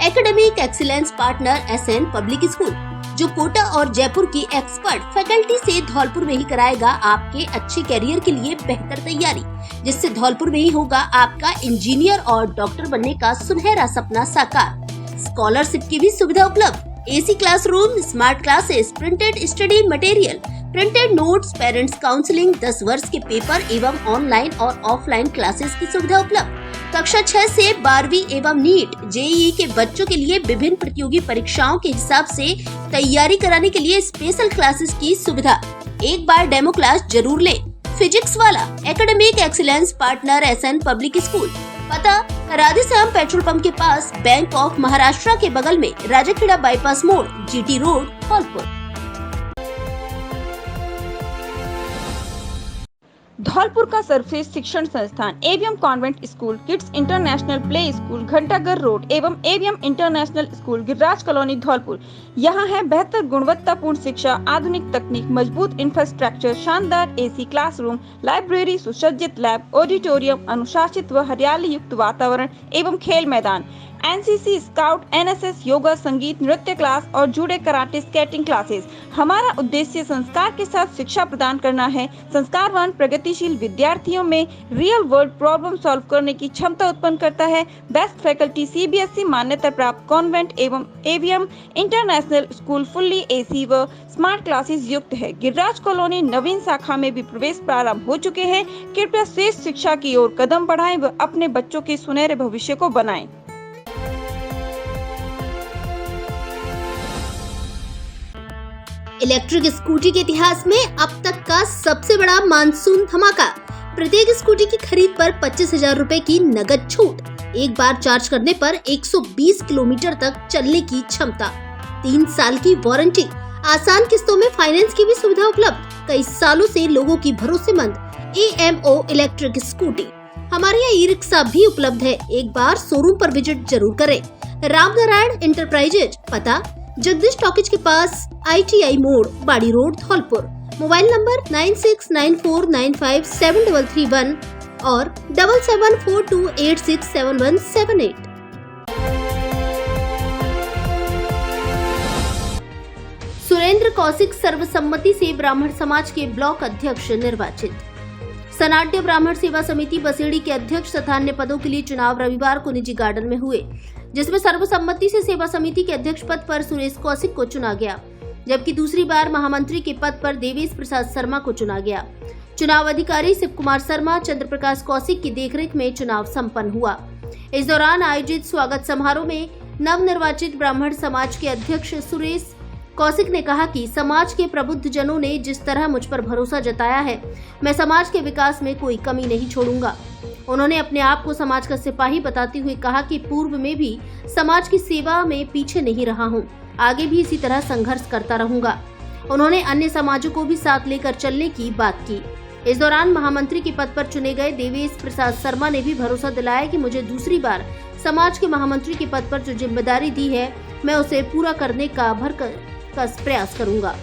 academic excellence partner SN public school, जो कोटा और जयपुर की एक्सपर्ट फैकल्टी से धौलपुर में ही कराएगा आपके अच्छे करियर के लिए बेहतर तैयारी, जिससे धौलपुर में ही होगा आपका इंजीनियर और डॉक्टर बनने का सुनहरा सपना साकार। स्कॉलरशिप की भी सुविधा उपलब्ध, AC classroom, smart classes, printed study material, printed notes, parents counselling, 10 वर्ष के पेपर एवं ऑनलाइन और ऑफलाइन क्लासेस की सुविधा उपलब्ध। कक्षा 6 से 12वीं एवं नीट, जेईई के बच्चों के लिए विभिन्न प्रतियोगी परीक्षाओं के हिसाब से तैयारी कराने के लिए स्पेशल क्लासेस की सुविधा। एक बार डेमो क्लास जरूर ले। फिजिक्स वाला academic excellence partner SN public school, पता राधेश्याम पेट्रोल पंप के पास, बैंक ऑफ महाराष्ट्र के बगल में, राजाखेड़ा बाईपास मोड़, जीटी रोड, धौलपुर। धौलपुर का सर्वश्रेष्ठ शिक्षण संस्थान AVM convent school, kids international play school, Ghantaghar road एवं AVM international school, Giriraj colony, Dholpur. यहाँ है बेहतर गुणवत्तापूर्ण शिक्षा, आधुनिक तकनीक, मजबूत इंफ्रास्ट्रक्चर, शानदार एसी क्लासरूम, लाइब्रेरी, सुसज्जित लैब, ऑडिटोरियम, अनुशासित व हरियाली युक्त वातावरण एवं खेल मैदान, एनसीसी, स्काउट, एनएसएस, योगा, संगीत, नृत्य क्लास और जूडो, कराटे, स्केटिंग क्लासेस। हमारा उद्देश्य संस्कार के साथ शिक्षा प्रदान करना है। संस्कारवान प्रगतिशील विद्यार्थियों में रियल वर्ल्ड प्रॉब्लम सॉल्व करने की क्षमता उत्पन्न करता है। बेस्ट फैकल्टी, सीबीएसई मान्यता प्राप्त कॉन्वेंट एवं AVM international school, fully AC व स्मार्ट क्लासेस युक्त है। गिरिराज कॉलोनी नवीन शाखा में भी प्रवेश प्रारंभ हो चुके हैं। कृपया श्रेष्ठ शिक्षा की ओर कदम बढ़ाएं व अपने बच्चों के सुनहरे भविष्य को बनाएं। इलेक्ट्रिक स्कूटी के इतिहास में अब तक का सबसे बड़ा मानसून धमाका। प्रत्येक स्कूटी की खरीद पर 25,000 रूपए की नगद छूट, एक बार चार्ज करने पर 120 किलोमीटर तक चलने की क्षमता, 3 साल की वारंटी, आसान किस्तों में फाइनेंस की भी सुविधा उपलब्ध। कई सालों से लोगों की भरोसेमंद AMO इलेक्ट्रिक स्कूटी। हमारे यहाँ ई रिक्शा भी उपलब्ध है। एक बार शोरूम पर विजिट जरूर करें। रामनारायण इंटरप्राइजेज, पता जगदीश टॉकीज के पास ITI मोड़, बाड़ी रोड, धौलपुर। मोबाइल नंबर 9694957331 और 7742867178। सुरेंद्र कौशिक सर्वसम्मति से ब्राह्मण समाज के ब्लॉक अध्यक्ष निर्वाचित। सनाट्य ब्राह्मण सेवा समिति बसेड़ी के अध्यक्ष तथा अन्य पदों के लिए चुनाव रविवार को निजी गार्डन में हुए, जिसमें सर्वसम्मति से सेवा समिति के अध्यक्ष पद पर सुरेश कौशिक को चुना गया, जबकि दूसरी बार महामंत्री के पद पर देवेश प्रसाद शर्मा को चुना गया। चुनाव अधिकारी शिव कुमार शर्मा, चंद्र प्रकाश कौशिक की देखरेख में चुनाव संपन्न हुआ। इस दौरान आयोजित स्वागत समारोह में नवनिर्वाचित ब्राह्मण समाज के अध्यक्ष सुरेश कौशिक ने कहा कि समाज के प्रबुद्ध जनों ने जिस तरह मुझ पर भरोसा जताया है, मैं समाज के विकास में कोई कमी नहीं छोड़ूंगा। उन्होंने अपने आप को समाज का सिपाही बताते हुए कहा कि पूर्व में भी समाज की सेवा में पीछे नहीं रहा हूं, आगे भी इसी तरह संघर्ष करता रहूंगा। उन्होंने अन्य समाजों को भी साथ लेकर चलने की बात की। इस दौरान महामंत्री के पद पर चुने गए देवेश प्रसाद शर्मा ने भी भरोसा दिलाया कि मुझे दूसरी बार समाज के महामंत्री के पद पर जो जिम्मेदारी दी है, मैं उसे पूरा करने का भरसक प्रयास करूंगा।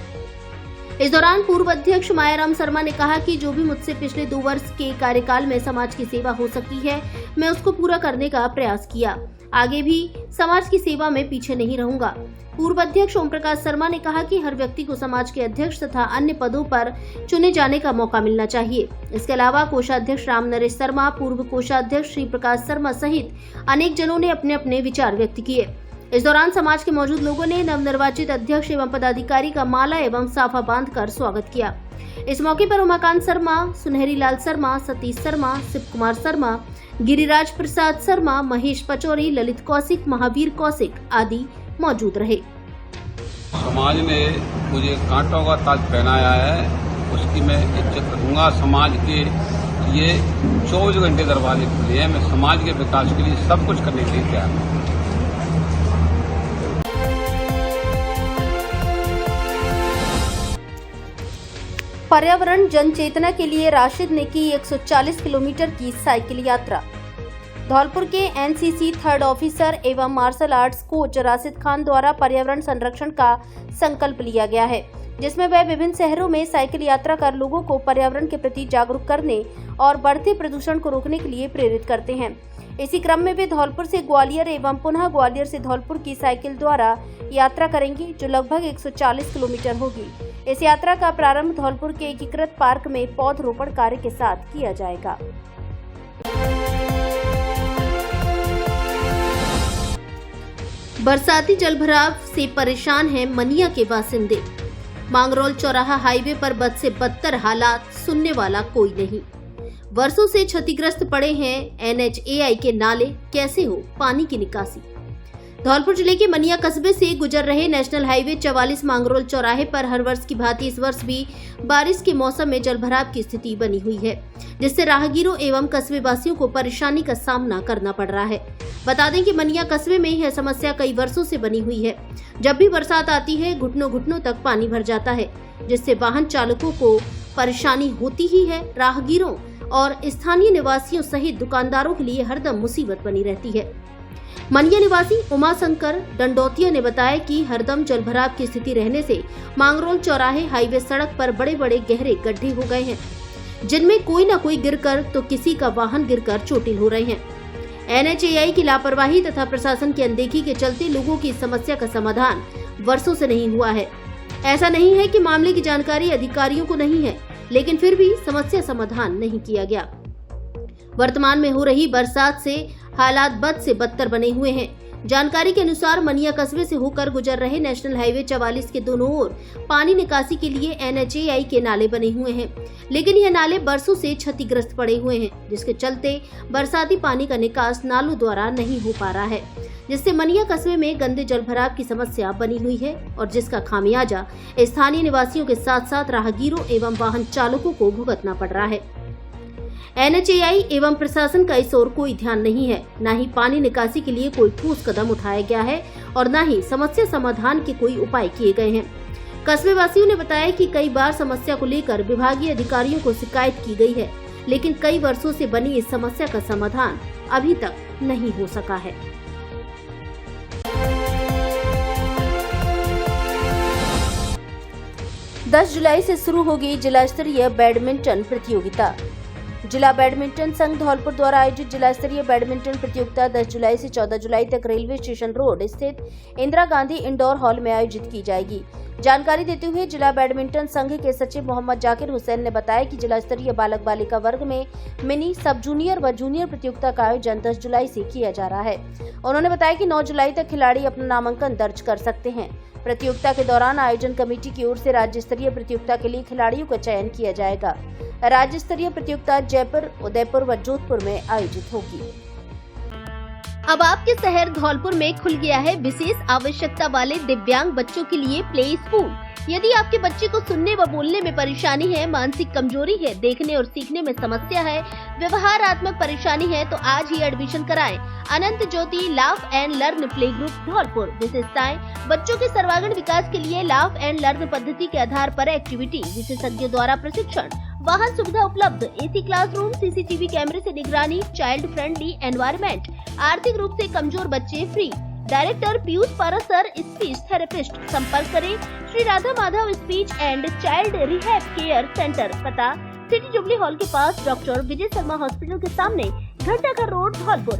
इस दौरान पूर्व अध्यक्ष मायाराम शर्मा ने कहा कि जो भी मुझसे पिछले 2 वर्ष के कार्यकाल में समाज की सेवा हो सकी है, मैं उसको पूरा करने का प्रयास किया। आगे भी समाज की सेवा में पीछे नहीं रहूंगा। पूर्व अध्यक्ष ओम प्रकाश शर्मा ने कहा कि हर व्यक्ति को समाज के अध्यक्ष तथा अन्य पदों पर चुने जाने का मौका मिलना चाहिए। इसके अलावा कोषाध्यक्ष राम नरेश शर्मा, पूर्व कोषाध्यक्ष श्री प्रकाश शर्मा सहित अनेक जनों ने अपने अपने विचार व्यक्त किए। इस दौरान समाज के मौजूद लोगों ने नवनिर्वाचित अध्यक्ष एवं पदाधिकारी का माला एवं साफा बांधकर स्वागत किया। इस मौके पर उमाकांत शर्मा, सुनहरी लाल शर्मा, सतीश शर्मा, शिव कुमार शर्मा, गिरिराज प्रसाद शर्मा, महेश पचौरी, ललित कौशिक, महावीर कौशिक आदि मौजूद रहे। समाज ने मुझे कांटों का ताज पहनाया है, उसकी मैं इज्जत करूंगा। समाज के लिए 24 घंटे दरवाजे खुले हैं। मैं समाज के विकास के लिए सब कुछ करने के लिए तैयार हूँ। पर्यावरण जन चेतना के लिए राशिद ने की 140 किलोमीटर की साइकिल यात्रा। धौलपुर के NCC 3rd ऑफिसर एवं martial arts coach Rashid Khan द्वारा पर्यावरण संरक्षण का संकल्प लिया गया है, जिसमें वह विभिन्न शहरों में साइकिल यात्रा कर लोगों को पर्यावरण के प्रति जागरूक करने और बढ़ते प्रदूषण को रोकने के लिए प्रेरित करते हैं। इसी क्रम में वे धौलपुर से ग्वालियर एवं पुनः ग्वालियर से धौलपुर की साइकिल द्वारा यात्रा करेंगी, जो लगभग 140 किलोमीटर होगी। इस यात्रा का प्रारंभ धौलपुर के एकीकृत पार्क में पौधरोपण कार्य के साथ किया जाएगा। बरसाती जलभराव से परेशान हैं मनिया के बासिंदे। मांगरोल चौराहा हाईवे पर बद से बदतर हालात, सुनने वाला कोई नहीं। वर्षों से क्षतिग्रस्त पड़े हैं NHAI के नाले, कैसे हो पानी की निकासी। धौलपुर जिले के मनिया कस्बे से गुजर रहे नेशनल हाईवे 44 मांगरोल चौराहे पर हर वर्ष की भांति इस वर्ष भी बारिश के मौसम में जलभराव की स्थिति बनी हुई है, जिससे राहगीरों एवं कस्बे वासियों को परेशानी का सामना करना पड़ रहा है। बता दें कि मनिया कस्बे में यह समस्या कई वर्षों से बनी हुई है। जब भी बरसात आती है, घुटनों घुटनों तक पानी भर जाता है, जिससे वाहन चालकों को परेशानी होती ही है। राहगीरों और स्थानीय निवासियों सहित दुकानदारों के लिए हरदम मुसीबत बनी रहती है। मनिया निवासी उमाशंकर डंडौतिया ने बताया कि हरदम जलभराव की स्थिति रहने से मांगरोल चौराहे हाईवे सड़क पर बड़े बड़े गहरे गड्ढे हो गए हैं, जिनमें कोई न कोई गिरकर तो किसी का वाहन गिरकर चोटिल हो रहे हैं। NHAI की लापरवाही तथा प्रशासन की अनदेखी के चलते लोगों की समस्या का समाधान वर्षों से नहीं हुआ है। ऐसा नहीं है कि मामले की जानकारी अधिकारियों को नहीं है, लेकिन फिर भी समस्या समाधान नहीं किया गया। वर्तमान में हो रही बरसात से हालात बद से बदतर बने हुए हैं। जानकारी के अनुसार मनिया कस्बे से होकर गुजर रहे नेशनल हाईवे 44 के दोनों ओर पानी निकासी के लिए NHAI के नाले बने हुए हैं, लेकिन यह नाले बरसों से क्षतिग्रस्त पड़े हुए हैं, जिसके चलते बरसाती पानी का निकास नालों द्वारा नहीं हो पा रहा है, जिससे मनिया कस्बे में गंदे जलभराव की समस्या बनी हुई है और जिसका खामियाजा स्थानीय निवासियों के साथ साथ राहगीरों एवं वाहन चालकों को भुगतना पड़ रहा है। NHAI एवं प्रशासन का इस ओर कोई ध्यान नहीं है, न ही पानी निकासी के लिए कोई ठोस कदम उठाया गया है और न ही समस्या समाधान के कोई उपाय किए गए हैं। कस्बे वासियों ने बताया कि कई बार समस्या को लेकर विभागीय अधिकारियों को शिकायत की गई है, लेकिन कई वर्षों से बनी इस समस्या का समाधान अभी तक नहीं हो सका है। 10 जुलाई से शुरू होगी जिला स्तरीय बैडमिंटन प्रतियोगिता। जिला बैडमिंटन संघ धौलपुर द्वारा आयोजित जिला स्तरीय बैडमिंटन प्रतियोगिता 10 जुलाई से 14 जुलाई तक रेलवे स्टेशन रोड स्थित इंदिरा गांधी इंडोर हॉल में आयोजित की जाएगी। जानकारी देते हुए जिला बैडमिंटन संघ के सचिव मोहम्मद जाकिर हुसैन ने बताया कि जिला स्तरीय बालक बालिका वर्ग में मिनी, सब जूनियर व जूनियर प्रतियोगिता का आयोजन 10 जुलाई से किया जा रहा है। उन्होंने बताया कि 9 जुलाई तक खिलाड़ी अपना नामांकन दर्ज कर सकते हैं। प्रतियोगिता के दौरान आयोजन कमेटी की ओर से राज्य स्तरीय प्रतियोगिता के लिए खिलाड़ियों का चयन किया जाएगा। राज्य स्तरीय प्रतियोगिता जयपुर, उदयपुर व जोधपुर में आयोजित होगी। अब आपके शहर धौलपुर में खुल गया है विशेष आवश्यकता वाले दिव्यांग बच्चों के लिए प्ले स्कूल। यदि आपके बच्चे को सुनने व बोलने में परेशानी है, मानसिक कमजोरी है, देखने और सीखने में समस्या है, व्यवहारात्मक परेशानी है, तो आज ही एडमिशन कराएं। Anant Jyoti laugh and learn play group Dholpur. विशेषताएं: बच्चों के सर्वांगीण विकास के लिए लाफ एंड लर्न पद्धति के आधार पर एक्टिविटी, विशेषज्ञों द्वारा प्रशिक्षण, वाहन सुविधा उपलब्ध, एसी क्लासरूम, सीसीटीवी कैमरे से निगरानी, चाइल्ड फ्रेंडली एनवायरनमेंट, आर्थिक रूप से कमजोर बच्चे free. Director Piyush Parashar, speech therapist. संपर्क करें Shri Radha Madhav speech and child rehab care centre. पता सिटी जुबली हॉल के पास, डॉक्टर विजय शर्मा हॉस्पिटल के सामने, घंटाघर रोड, धौलपुर।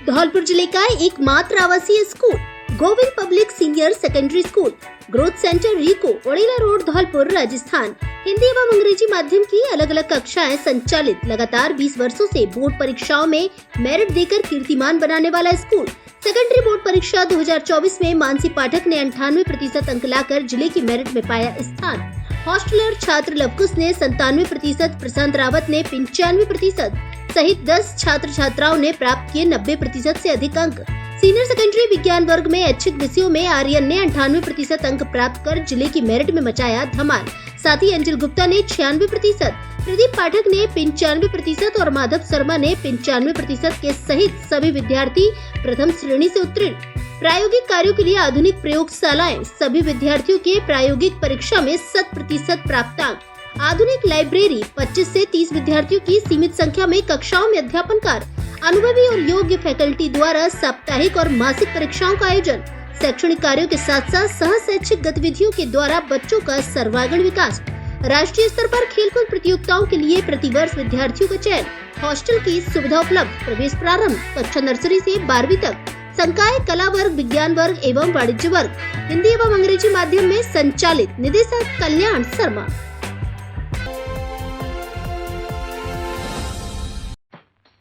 धौलपुर जिले का एकमात्र आवासीय school Govind public senior secondary school, growth centre RIICO, Odela road, Dholpur, Rajasthan. Hindi एवं अंग्रेजी माध्यम की अलग अलग कक्षाएं संचालित। लगातार 20 वर्षों से बोर्ड परीक्षाओं में मेरिट देकर कीर्तिमान बनाने वाला स्कूल। सेकेंडरी बोर्ड परीक्षा 2024 में मानसी पाठक ने 98% अंक लाकर जिले की मेरिट में पाया स्थान। हॉस्टलर छात्र लवकुश ने 97%, प्रशांत रावत ने 95% सहित 10 छात्र छात्राओं ने प्राप्त किए 90% से अधिक अंक। सीनियर सेकेंडरी विज्ञान वर्ग में ऐच्छिक विषयों में आर्यन ने 98% अंक प्राप्त कर जिले की मेरिट में मचाया धमाल। साथ ही अंजल गुप्ता ने 96%, प्रदीप पाठक ने 95% और माधव शर्मा ने 95% के सहित सभी विद्यार्थी प्रथम श्रेणी से उत्तीर्ण। प्रायोगिक कार्यों के लिए आधुनिक प्रयोगशालाएं, सभी विद्यार्थियों के प्रायोगिक परीक्षा में 100% प्राप्तांक। आधुनिक लाइब्रेरी, 25 से 30 विद्यार्थियों की सीमित संख्या में कक्षाओं में अध्यापन कार्य, अनुभवी और योग्य फैकल्टी द्वारा साप्ताहिक और मासिक परीक्षाओं का आयोजन। शैक्षणिक कार्यों के साथ साथ सह शैक्षिक गतिविधियों के द्वारा बच्चों का सर्वांगीण विकास। राष्ट्रीय स्तर पर खेलकूद प्रतियोगिताओं के लिए प्रतिवर्ष विद्यार्थियों का चयन। हॉस्टल की सुविधा उपलब्ध। प्रवेश प्रारंभ कक्षा नर्सरी से 12वीं तक। संकाय कला वर्ग, विज्ञान वर्ग एवं वाणिज्य वर्ग हिंदी एवं अंग्रेजी माध्यम में संचालित। निदेशक Kalyan Sharma.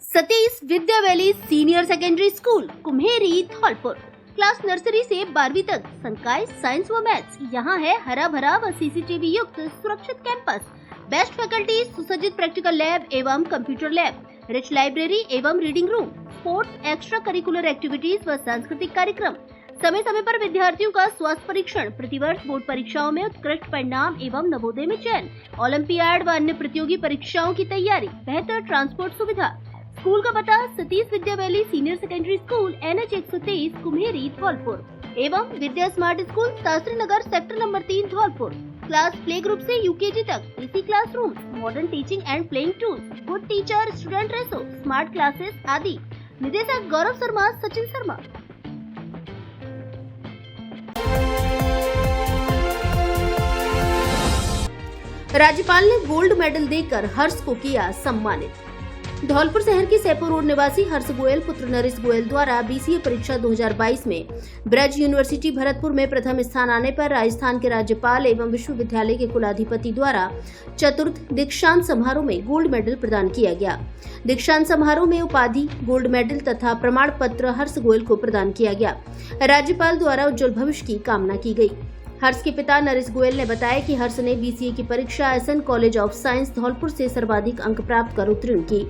Satish Vidya valley senior secondary school, Kumheri, Dholpur. Class nursery से 12वीं तक। संकाय साइंस व मैथ्स। यहाँ है हरा भरा व सीसीटीवी युक्त सुरक्षित कैंपस। बेस्ट फैकल्टी, सुसज्जित प्रैक्टिकल लैब एवं कंप्यूटर लैब, रिच लाइब्रेरी एवं reading room, sports, extra curricular activities व सांस्कृतिक कार्यक्रम। समय समय पर विद्यार्थियों का स्वास्थ्य परीक्षण। प्रतिवर्ष बोर्ड परीक्षाओं में उत्कृष्ट परिणाम एवं नवोदय में चयन। ओलंपियाड व अन्य प्रतियोगी परीक्षाओं की तैयारी। बेहतर ट्रांसपोर्ट सुविधा। स्कूल का पता Satish Vidya valley senior secondary school, NH 123, Kumheri, Dholpur एवं Vidya smart school, Shastri Nagar, sector number 3, Dholpur. Class play group से UKG तक। AC classroom, modern teaching and playing tools, good teacher student ratio, smart classes आदि। निदेशक गौरव शर्मा, सचिन शर्मा। राज्यपाल ने गोल्ड मेडल देकर हर्ष को किया सम्मानित। धौलपुर शहर के सैपुर रोड निवासी हर्ष गोयल पुत्र नरेश गोयल द्वारा BCA परीक्षा 2022 में ब्रज यूनिवर्सिटी भरतपुर में प्रथम स्थान आने पर राजस्थान के राज्यपाल एवं विश्वविद्यालय के कुलाधिपति द्वारा चतुर्थ दीक्षांत समारोह में गोल्ड मेडल प्रदान किया गया। दीक्षांत समारोह में उपाधि, गोल्ड मेडल तथा प्रमाण पत्र हर्ष गोयल को प्रदान किया गया। राज्यपाल द्वारा उज्जवल भविष्य की कामना की गई। हर्ष के पिता नरेश गोयल ने बताया कि हर्ष ने BCA की परीक्षा SN college of science Dholpur से सर्वाधिक अंक प्राप्त कर उत्तीर्ण की।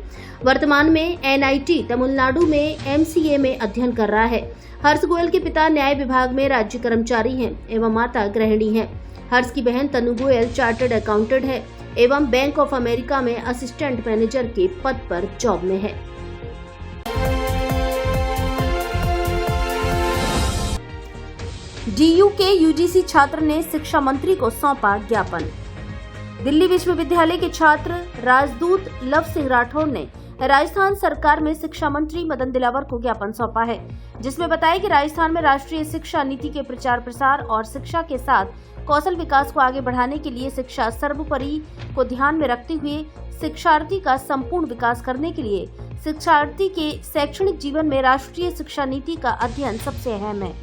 वर्तमान में NIT तमिलनाडु में MCA में अध्ययन कर रहा है। हर्ष गोयल के पिता न्याय विभाग में राज्य कर्मचारी हैं एवं माता गृहिणी हैं। हर्ष की बहन तनु गोयल चार्टर्ड अकाउंटेंट है एवं बैंक ऑफ अमेरिका में असिस्टेंट मैनेजर के पद पर जॉब में है। DU के UGC छात्र ने शिक्षा मंत्री को सौंपा ज्ञापन। दिल्ली विश्वविद्यालय के छात्र राजदूत लव सिंह राठौर ने राजस्थान सरकार में शिक्षा मंत्री मदन दिलावर को ज्ञापन सौंपा है, जिसमें बताया कि राजस्थान में राष्ट्रीय शिक्षा नीति के प्रचार प्रसार और शिक्षा के साथ कौशल विकास को आगे बढ़ाने के लिए शिक्षा सर्वोपरि को ध्यान में रखते हुए शिक्षार्थी का संपूर्ण विकास करने के लिए शिक्षार्थी के शैक्षणिक जीवन में राष्ट्रीय शिक्षा नीति का अध्ययन सबसे अहम है।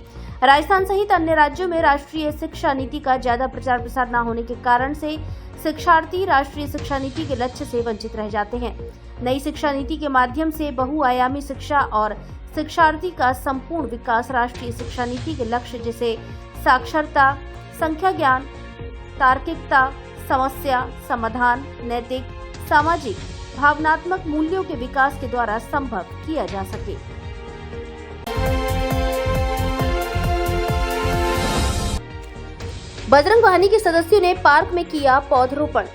राजस्थान सहित अन्य राज्यों में राष्ट्रीय शिक्षा नीति का ज्यादा प्रचार प्रसार न होने के कारण से शिक्षार्थी राष्ट्रीय शिक्षा नीति के लक्ष्य से वंचित रह जाते हैं। नई शिक्षा नीति के माध्यम से बहुआयामी शिक्षा और शिक्षार्थी का संपूर्ण विकास राष्ट्रीय शिक्षा नीति के लक्ष्य जैसे साक्षरता, संख्या ज्ञान, तार्किकता, समस्या समाधान, नैतिक, सामाजिक, भावनात्मक मूल्यों के विकास के द्वारा संभव किया जा सके। बजरंग वाहिनी के सदस्यों ने पार्क में किया पौधरोपण।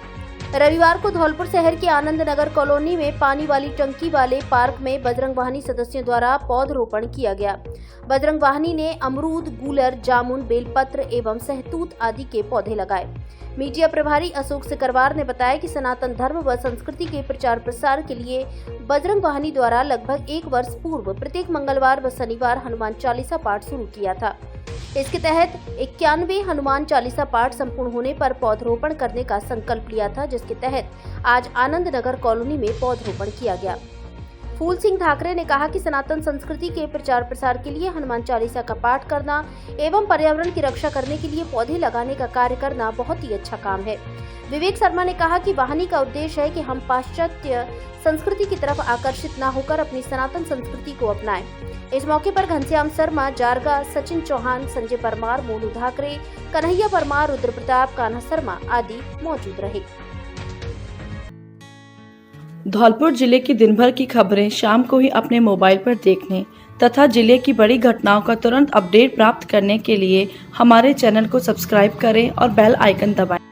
रविवार को धौलपुर शहर के आनंद नगर कॉलोनी में पानी वाली टंकी वाले पार्क में बजरंग वाहिनी सदस्यों द्वारा पौधरोपण किया गया। बजरंग वाहिनी ने अमरूद, गूलर, जामुन, बेलपत्र एवं सहतूत आदि के पौधे लगाए। मीडिया प्रभारी अशोक सिकरवार ने बताया कि सनातन धर्म व संस्कृति के प्रचार प्रसार के लिए बजरंग वाहिनी द्वारा लगभग 1 वर्ष पूर्व प्रत्येक मंगलवार व शनिवार हनुमान चालीसा पाठ शुरू किया था। इसके तहत 91 हनुमान चालीसा पाठ संपूर्ण होने पर पौधरोपण करने का संकल्प लिया था, जिसके तहत आज आनंद नगर कॉलोनी में पौधरोपण किया गया। फूल सिंह ठाकरे ने कहा कि सनातन संस्कृति के प्रचार प्रसार के लिए हनुमान चालीसा का पाठ करना एवं पर्यावरण की रक्षा करने के लिए पौधे लगाने का कार्य करना बहुत ही अच्छा काम है। विवेक शर्मा ने कहा कि वाहिनी का उद्देश्य है कि हम पाश्चात्य संस्कृति की तरफ आकर्षित न होकर अपनी सनातन संस्कृति को अपनाएं। इस मौके पर घनश्याम शर्मा, जारगा, सचिन चौहान, संजय परमार, मोनू ठाकरे, कन्हैया परमार, रुद्र प्रताप, कान्हा शर्मा आदि मौजूद रहे। धौलपुर जिले की दिन भर की खबरें शाम को ही अपने मोबाइल पर देखने तथा जिले की बड़ी घटनाओं का तुरंत अपडेट प्राप्त करने के लिए हमारे चैनल को सब्सक्राइब करें और बेल आइकन दबाएं।